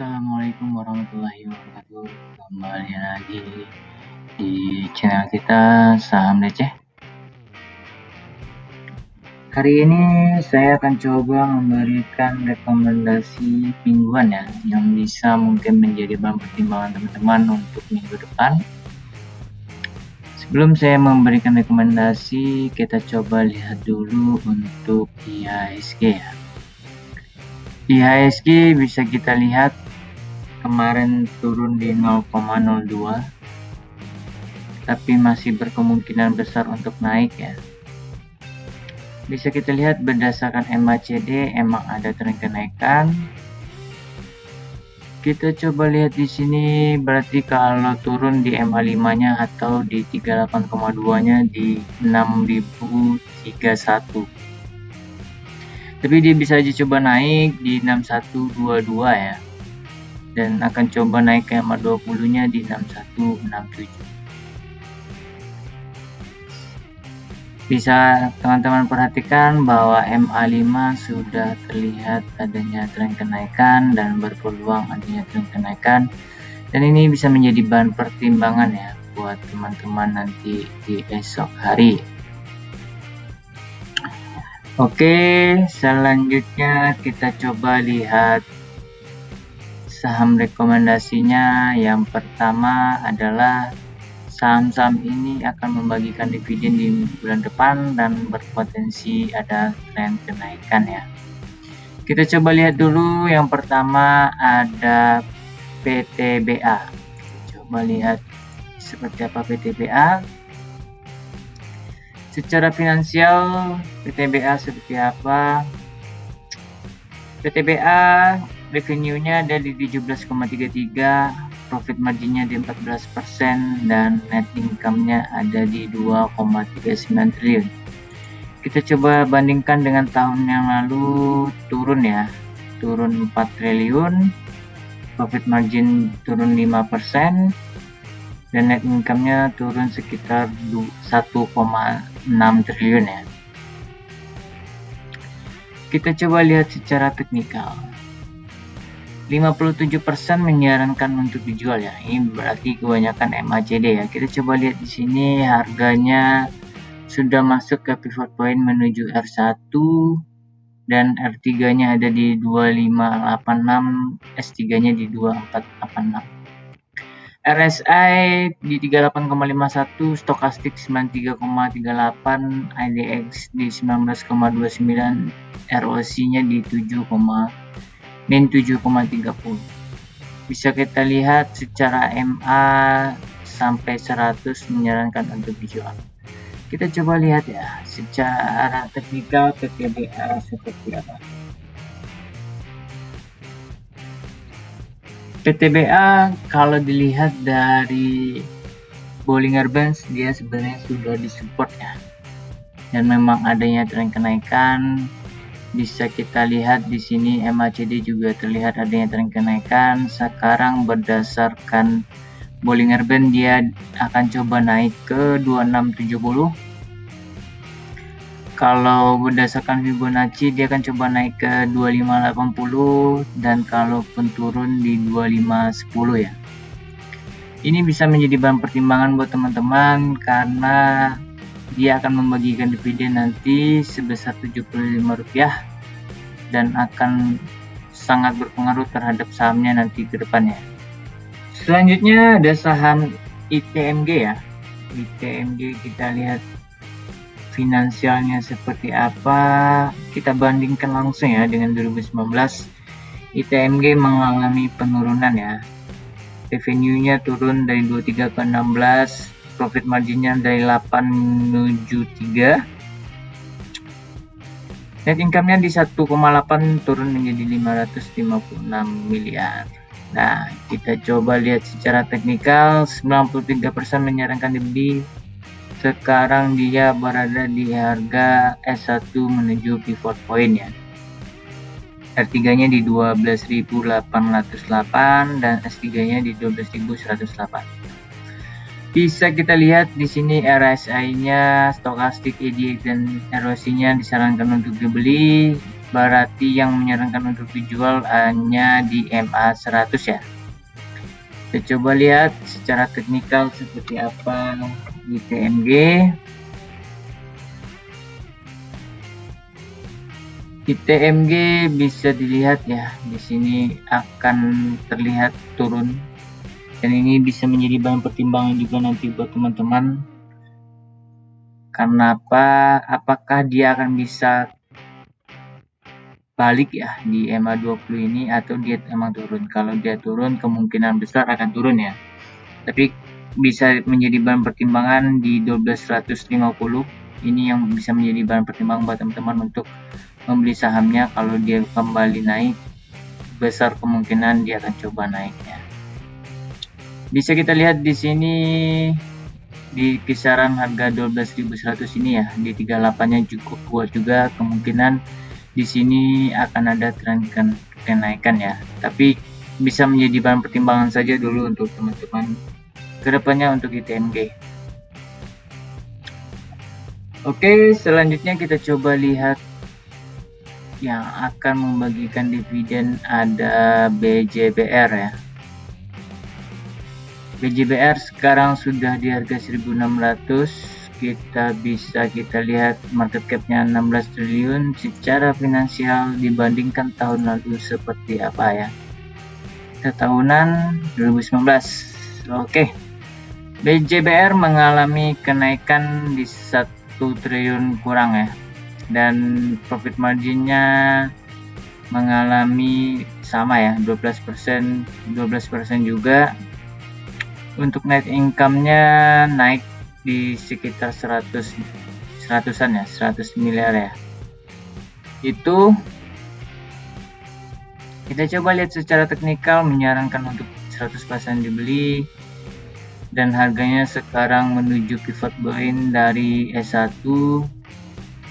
Assalamualaikum warahmatullahi wabarakatuh. Kembali lagi di channel kita Saham Receh. Hari ini saya akan coba memberikan rekomendasi mingguan ya, yang bisa mungkin menjadi bahan pertimbangan teman-teman untuk minggu depan. Sebelum saya memberikan rekomendasi, kita coba lihat dulu untuk IHSG ya. IHSG bisa kita lihat kemarin turun di 0,02, tapi masih berkemungkinan besar untuk naik ya. Bisa kita lihat berdasarkan MACD emang ada tren kenaikan. Kita coba lihat di sini, berarti kalau turun di MA5-nya atau di 38,2-nya di 6031. Tapi dia bisa aja coba naik di 6122 ya. Dan akan coba naik ke MA20-nya di 6167. Bisa teman-teman perhatikan bahwa MA5 sudah terlihat adanya tren kenaikan dan berpeluang adanya tren kenaikan, dan ini bisa menjadi bahan pertimbangan ya buat teman-teman nanti di esok hari. Oke, selanjutnya kita coba lihat saham rekomendasinya. Yang pertama adalah saham-saham ini akan membagikan dividen di bulan depan dan berpotensi ada tren kenaikan ya. Kita coba lihat dulu, yang pertama ada PTBA. Coba lihat seperti apa PTBA. Secara finansial PTBA seperti apa? PTBA revenue-nya ada di 17,33, profit marginnya di 14%, dan net income-nya ada di 2,39 triliun. Kita coba bandingkan dengan tahun yang lalu, turun ya, turun 4 triliun, profit margin turun 5%, dan net income-nya turun sekitar 1,6 triliun ya. Kita coba lihat secara teknikal. 57% menyarankan untuk dijual ya. Ini berarti kebanyakan MACD ya. Kita coba lihat di sini, harganya sudah masuk ke pivot point menuju R1 dan R3-nya ada di 2586, S3-nya di 2486. RSI di 38,51, stokastik 93,38, IDX di 19,29, ROC-nya di 7,30. Bisa kita lihat secara MA sampai 100 menyarankan untuk dijual. Kita coba lihat ya secara teknikal PTBA seperti apa. PTBA kalau dilihat dari Bollinger Bands, dia sebenarnya sudah disupport ya, dan memang adanya tren kenaikan. Bisa kita lihat di sini MACD juga terlihat adanya tren kenaikan. Sekarang berdasarkan Bollinger Band dia akan coba naik ke 2670. Kalau berdasarkan Fibonacci dia akan coba naik ke 2580, dan kalaupun turun di 2510 ya. Ini bisa menjadi bahan pertimbangan buat teman-teman karena dia akan membagikan dividen nanti sebesar Rp75 dan akan sangat berpengaruh terhadap sahamnya nanti ke depannya. Selanjutnya ada saham ITMG ya. ITMG kita lihat finansialnya seperti apa. Kita bandingkan langsung ya dengan 2019. ITMG mengalami penurunan ya. Revenue-nya turun dari 23 ke 16, profit marginnya dari 8 menuju 3, net income-nya di 1,8 turun menjadi 556 miliar. Nah, kita coba lihat secara teknikal, 93% menyarankan dibeli. Sekarang dia berada di harga S1 menuju pivot point ya. R3-nya di 12.808 dan S3-nya di 12.108. Bisa kita lihat di sini RSI-nya, stokastik, EDX dan ROC-nya disarankan untuk dibeli. berarti yang menyarankan untuk dijual hanya di MA 100 ya. Kita coba lihat secara teknikal seperti apa di TMG. Di TMG bisa dilihat ya, di sini akan terlihat turun, dan ini bisa menjadi bahan pertimbangan juga nanti buat teman-teman. Karena apa? Apakah dia akan bisa balik ya di EMA 20 ini, atau dia emang turun? Kalau dia turun, kemungkinan besar akan turun ya. Tapi bisa menjadi bahan pertimbangan di 12.150. Ini yang bisa menjadi bahan pertimbangan buat teman-teman untuk membeli sahamnya. Kalau dia kembali naik, besar kemungkinan dia akan coba naiknya. Bisa kita lihat di sini di kisaran harga 12.100 ini ya, di 38-nya cukup kuat juga, kemungkinan di sini akan ada tren kenaikan ya. Tapi bisa menjadi bahan pertimbangan saja dulu untuk teman-teman kedepannya untuk ITMG. Oke, selanjutnya kita coba lihat yang akan membagikan dividen, ada BJBR ya. BJBR sekarang sudah di harga 1.600. Kita lihat market capnya 16 triliun. Secara finansial dibandingkan tahun lalu seperti apa ya, tahunan 2019. Oke, BJBR mengalami kenaikan di 1 triliun kurang ya, dan profit marginnya mengalami sama ya, 12% juga. Untuk net income-nya naik di sekitar 100-an ya, 100 miliar ya. Itu kita coba lihat secara teknikal, menyarankan untuk 100% dibeli, dan harganya sekarang menuju pivot point dari S1.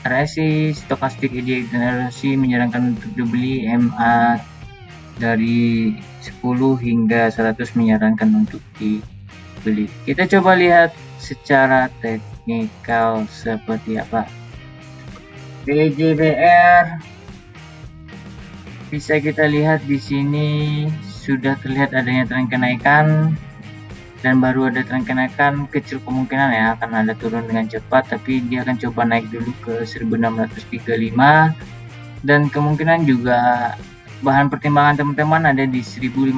RSI, Stochastic EDX dan RSI menyarankan untuk dibeli. MA dari 10 hingga 100 menyarankan untuk dibeli. Kita coba lihat secara teknikal seperti apa. BJBR bisa kita lihat di sini sudah terlihat adanya tren kenaikan, dan baru ada tren kenaikan, kecil kemungkinan ya akan ada turun dengan cepat, tapi dia akan coba naik dulu ke 1.635, dan kemungkinan juga bahan pertimbangan teman-teman ada di 1.555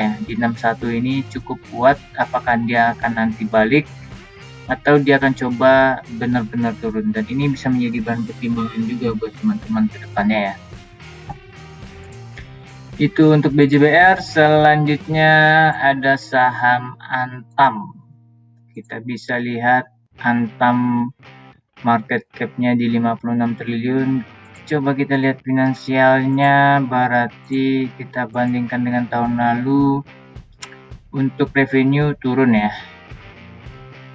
ya. Di 61 ini cukup kuat, apakah dia akan nanti balik atau dia akan coba benar-benar turun, dan ini bisa menjadi bahan pertimbangan juga buat teman-teman ke depannya ya. Itu untuk BJBR. Selanjutnya ada saham Antam. Kita bisa lihat Antam market cap-nya di 56 triliun. Coba kita lihat finansialnya, berarti kita bandingkan dengan tahun lalu, untuk revenue turun ya,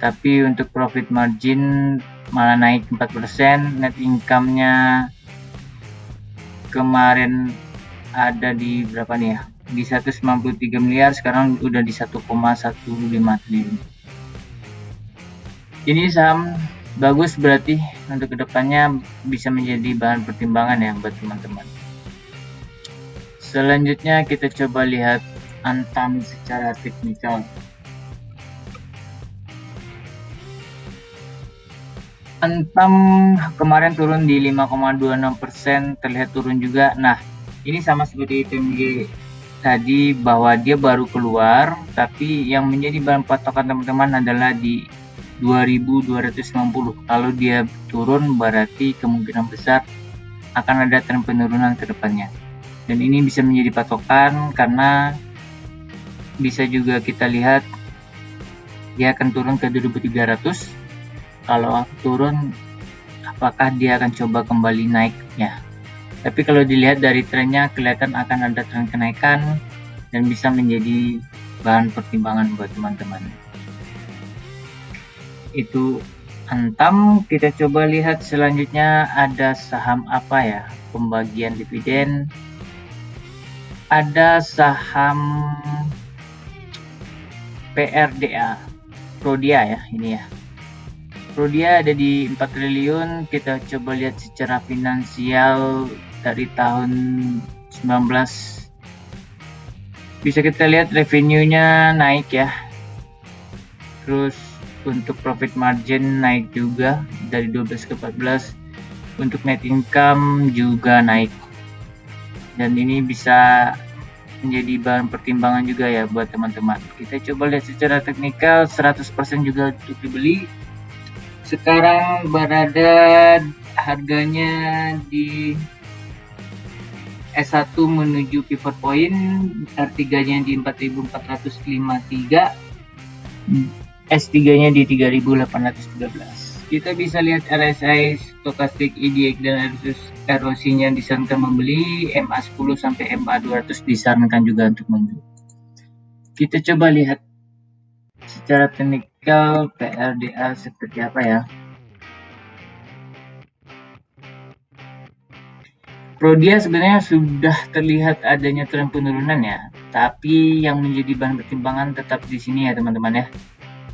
tapi untuk profit margin malah naik 4%. Net income-nya kemarin ada di berapa nih ya, di 193 miliar, sekarang udah di 1,15 triliun. Ini saham bagus, berarti untuk kedepannya bisa menjadi bahan pertimbangan ya buat teman-teman. Selanjutnya kita coba lihat Antam secara teknikal. Antam kemarin turun di 5,26%, terlihat turun juga. Nah, ini sama seperti ITMG tadi, bahwa dia baru keluar, tapi yang menjadi bahan patokan teman-teman adalah di 2.290. Kalau dia turun, berarti kemungkinan besar akan ada tren penurunan ke depannya, dan ini bisa menjadi patokan karena bisa juga kita lihat dia akan turun ke 2.300. Kalau turun, apakah dia akan coba kembali naiknya? Tapi kalau dilihat dari trennya, kelihatan akan ada tren kenaikan dan bisa menjadi bahan pertimbangan buat teman-teman. Itu Antam. Kita coba lihat selanjutnya ada saham apa ya, pembagian dividen. Ada saham PRDA, Prodia ya, ini ya. Prodia ada di 4 triliun. Kita coba lihat secara finansial dari tahun 19. Bisa kita lihat revenue-nya naik ya. Terus untuk profit margin naik juga dari 12 ke 14. Untuk net income juga naik. Dan ini bisa menjadi bahan pertimbangan juga ya buat teman-teman. Kita coba lihat secara teknikal, 100% juga untuk dibeli. Sekarang berada harganya di S1 menuju pivot point, R3-nya di 4.453, S3-nya di 3.813. Kita bisa lihat RSI, Stochastic EDX dan erosinya disarankan membeli, MA10 sampai MA200 disarankan juga untuk membeli. Kita coba lihat secara teknikal PRDA seperti apa ya. Prodia sebenarnya sudah terlihat adanya tren penurunan ya, tapi yang menjadi bahan pertimbangan tetap di sini ya teman-teman ya,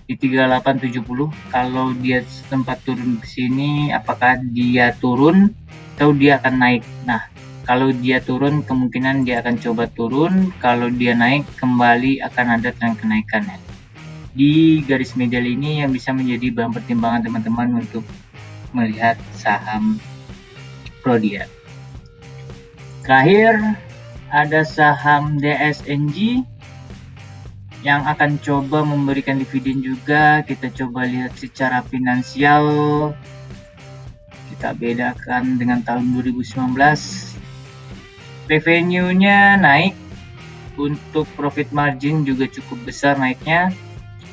di 3870. Kalau dia sempat turun ke sini, apakah dia turun atau dia akan naik? Nah, kalau dia turun kemungkinan dia akan coba turun, kalau dia naik kembali akan ada tren kenaikan ya. Di garis medial ini yang bisa menjadi bahan pertimbangan teman-teman untuk melihat saham Prodia. Terakhir ada saham DSNG yang akan coba memberikan dividen juga. Kita coba lihat secara finansial, kita bedakan dengan tahun 2019. Revenue-nya naik, untuk profit margin juga cukup besar naiknya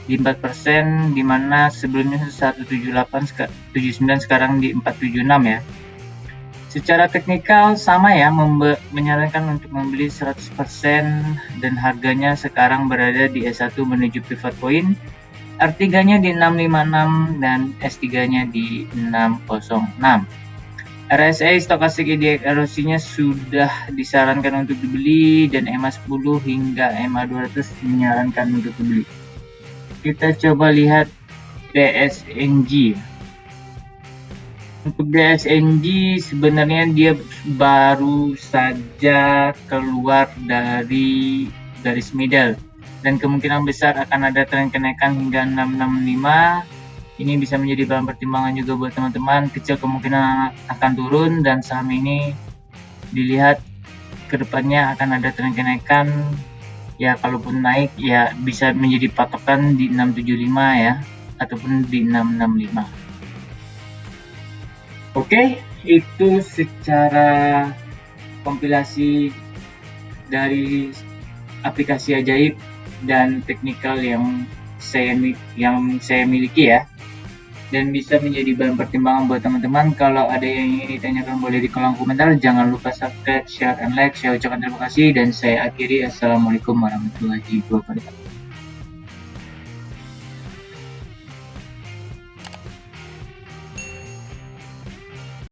di 4%, dimana sebelumnya 178, 79, sekarang di 476 ya. Secara teknikal sama ya, menyarankan untuk membeli 100% dan harganya sekarang berada di S1 menuju pivot point, R3-nya di 656 dan S3-nya di 606. RSI Stochastic EDX erosinya sudah disarankan untuk dibeli dan MA10 hingga MA200 menyarankan untuk dibeli. Kita coba lihat DSNG. Untuk DSNG sebenarnya dia baru saja keluar dari garis middle dan kemungkinan besar akan ada tren kenaikan hingga 665. Ini bisa menjadi bahan pertimbangan juga buat teman-teman. Kecil kemungkinan akan turun dan saham ini dilihat kedepannya akan ada tren kenaikan ya. Kalaupun naik ya bisa menjadi patokan di 675 ya, ataupun di 665. Oke, itu secara kompilasi dari aplikasi ajaib dan teknikal yang saya miliki ya, dan bisa menjadi bahan pertimbangan buat teman-teman. Kalau ada yang ingin ditanyakan boleh di kolom komentar. Jangan lupa subscribe, share, and like. Saya ucapkan terima kasih dan saya akhiri. Assalamualaikum warahmatullahi wabarakatuh.